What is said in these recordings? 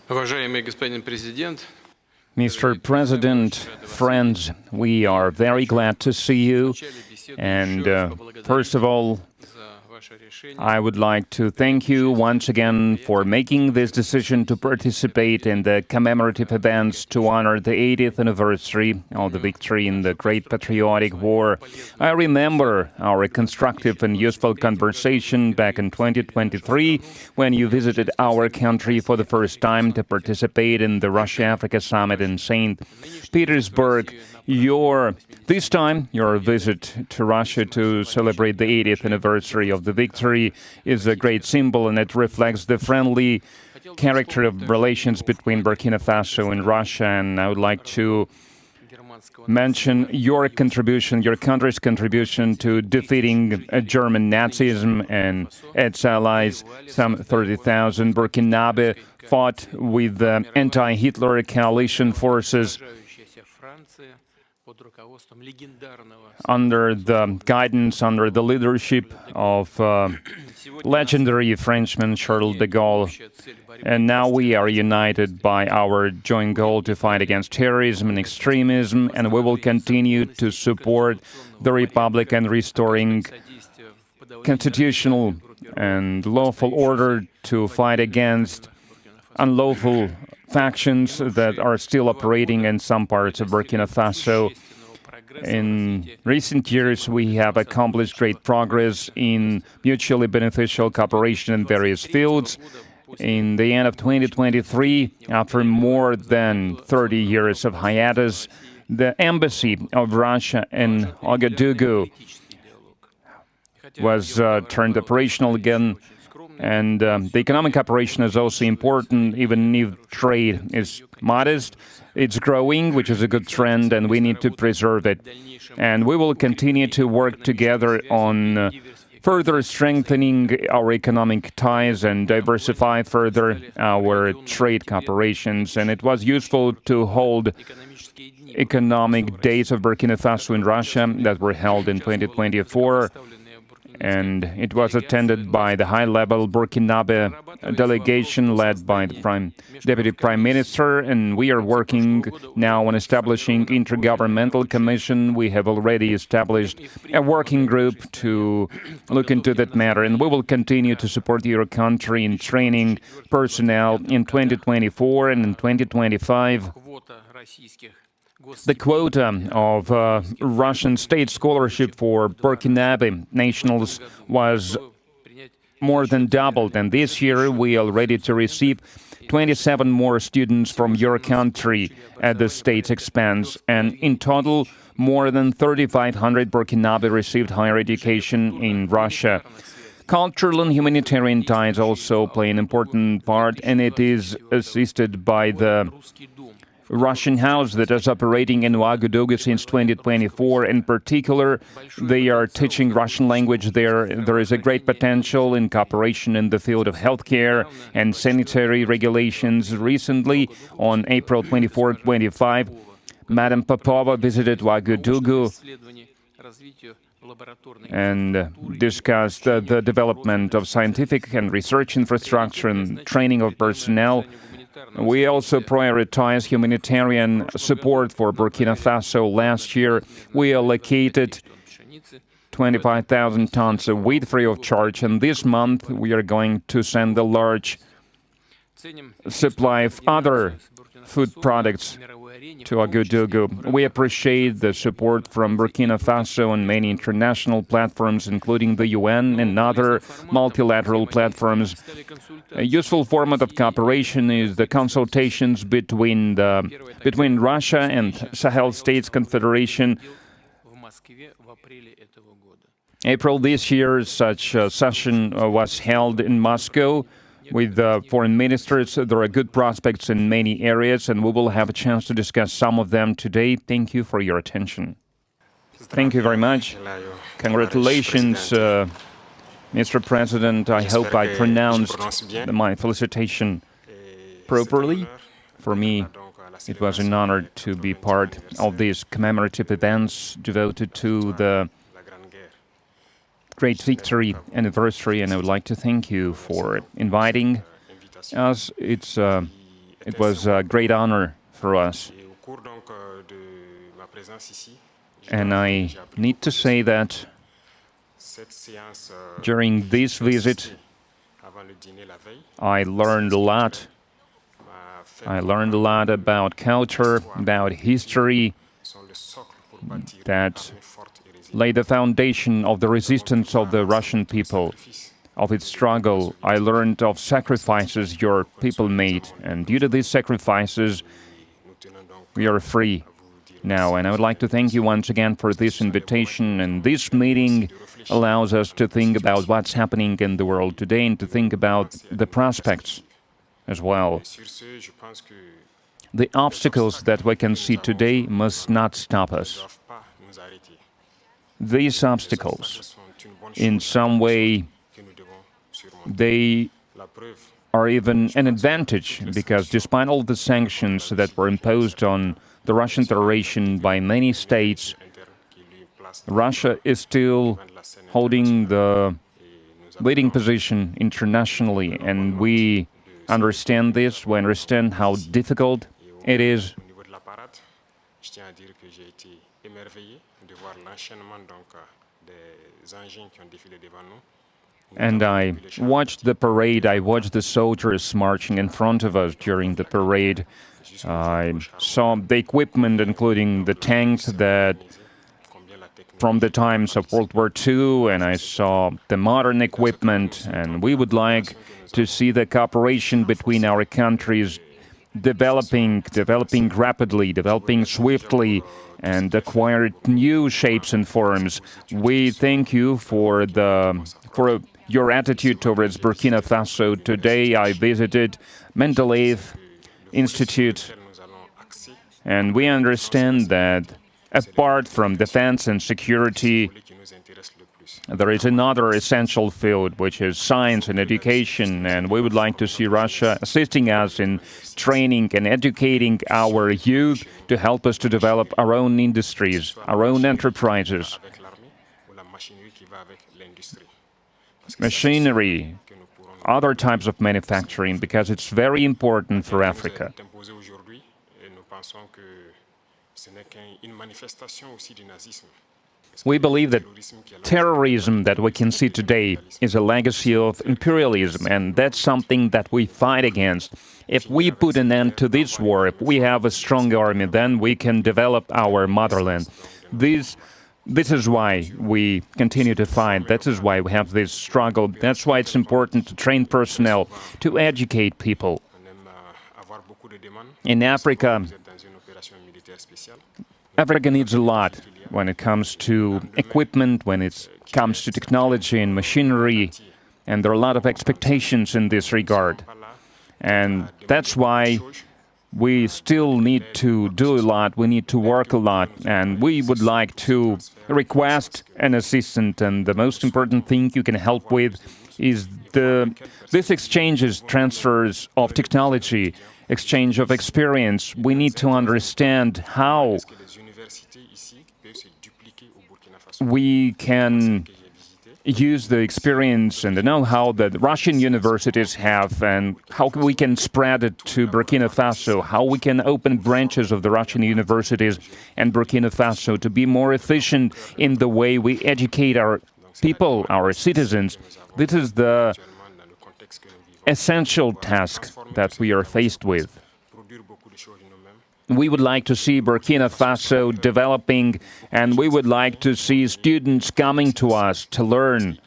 Уважаемый господин президент, Mr. President, friends, we are very glad to see you. And first of all, I would like to thank you once again for making this decision to participate in the commemorative events to honor the 80th anniversary of the victory in the Great Patriotic War. I remember our constructive and useful conversation back in 2023 when you visited our country for the first time to participate in the Russia-Africa Summit in St. Petersburg. This time, your visit to Russia to celebrate the 80th anniversary of the victory is a great symbol, and it reflects the friendly character of relations between Burkina Faso and Russia. And I would like to mention your contribution, your country's contribution to defeating German Nazism and its allies. Some 30,000 Burkinabe fought with the anti-Hitler coalition forces under the guidance, under the leadership of legendary Frenchman Charles de Gaulle. And now we are united by our joint goal to fight against terrorism and extremism, and we will continue to support the Republic and restoring constitutional and lawful order, to fight against unlawful factions that are still operating in some parts of Burkina Faso. In recent years, we have accomplished great progress in mutually beneficial cooperation in various fields. In the end of 2023, after more than 30 years of hiatus, the embassy of Russia in Ouagadougou was turned operational again. And the economic operation is also important, even if trade is modest. It's growing, which is a good trend, and we need to preserve it. And we will continue to work together on further strengthening our economic ties and diversify further our trade cooperations. And it was useful to hold economic days of Burkina Faso in Russia that were held in 2024. And it was attended by the high-level Burkinabe delegation led by the Deputy Prime Minister, and we are working now on establishing intergovernmental commission. We have already established a working group to look into that matter, and we will continue to support your country in training personnel in 2024 and in 2025. The quota of Russian state scholarship for Burkinabe nationals was more than doubled, and this year we are ready to receive 27 more students from your country at the state's expense, and in total, more than 3,500 Burkinabe received higher education in Russia. Cultural and humanitarian ties also play an important part, and it is assisted by the Russian house that is operating in Ouagadougou since 2024. In particular, they are teaching Russian language there. There is a great potential in cooperation in the field of healthcare and sanitary regulations. Recently, on April 24-25, Madam Popova visited Ouagadougou and discussed the development of scientific and research infrastructure and training of personnel. We also prioritize humanitarian support for Burkina Faso. Last year, we allocated 25,000 tons of wheat free of charge, and this month we are going to send a large supply of other food products to Ouagadougou. We appreciate the support from Burkina Faso and many international platforms, including the UN and other multilateral platforms. A useful format of cooperation is the consultations between Russia and Sahel States Confederation. April this year, such a session was held in Moscow with foreign ministers. There are good prospects in many areas, and we will have a chance to discuss some of them today. Thank you for your attention. Thank you very much. Congratulations, Mr. President, I hope I pronounced my felicitation properly. For me, it was an honor to be part of these commemorative events devoted to the great victory anniversary, and I would like to thank you for inviting us. It was a great honor for us. And I need to say that during this visit, I learned a lot. I learned a lot about culture, about history, that laid the foundation of the resistance of the Russian people, of its struggle. I learned of sacrifices your people made, and due to these sacrifices, we are free now. And I would like to thank you once again for this invitation, and this meeting allows us to think about what's happening in the world today and to think about the prospects as well. The obstacles that we can see today must not stop us. These obstacles, in some way, they are even an advantage, because despite all the sanctions that were imposed on the Russian Federation by many states, Russia is still holding the leading position internationally, and we understand this. We understand how difficult it is. And I watched the parade, I watched the soldiers marching in front of us during the parade. I saw the equipment, including the tanks that from the times of World War II, and I saw the modern equipment, and we would like to see the cooperation between our countries developing rapidly, developing swiftly, and acquire new shapes and forms. We thank you for your attitude towards Burkina Faso. Today I visited Mendeleev Institute, and we understand that apart from defense and security, there is another essential field, which is science and education, and we would like to see Russia assisting us in training and educating our youth to help us to develop our own industries, our own enterprises. Machinery, other types of manufacturing, because it's very important for Africa. We believe that terrorism that we can see today is a legacy of imperialism, and that's something that we fight against. If we put an end to this war, if we have a strong army, then we can develop our motherland. This is why we continue to fight. That is why we have this struggle. That's why it's important to train personnel, to educate people. In Africa, Africa needs a lot when it comes to equipment, when it comes to technology and machinery, and there are a lot of expectations in this regard. And that's why we still need to do a lot, we need to work a lot, and we would like to request an assistant, and the most important thing you can help with is this exchanges, transfers of technology, exchange of experience. We need to understand how we can use the experience and the know-how that Russian universities have, and how we can spread it to Burkina Faso, how we can open branches of the Russian universities and Burkina Faso to be more efficient in the way we educate our people, our citizens. This is the essential task that we are faced with. We would like to see Burkina Faso developing, and we would like to see students coming to us to learn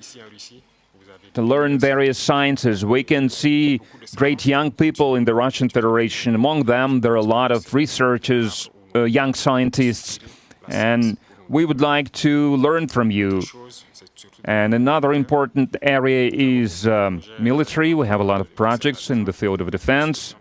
various sciences. We can see great young people in the Russian Federation. Among them, there are a lot of researchers, young scientists, and we would like to learn from you. And another important area is military. We have a lot of projects in the field of defense.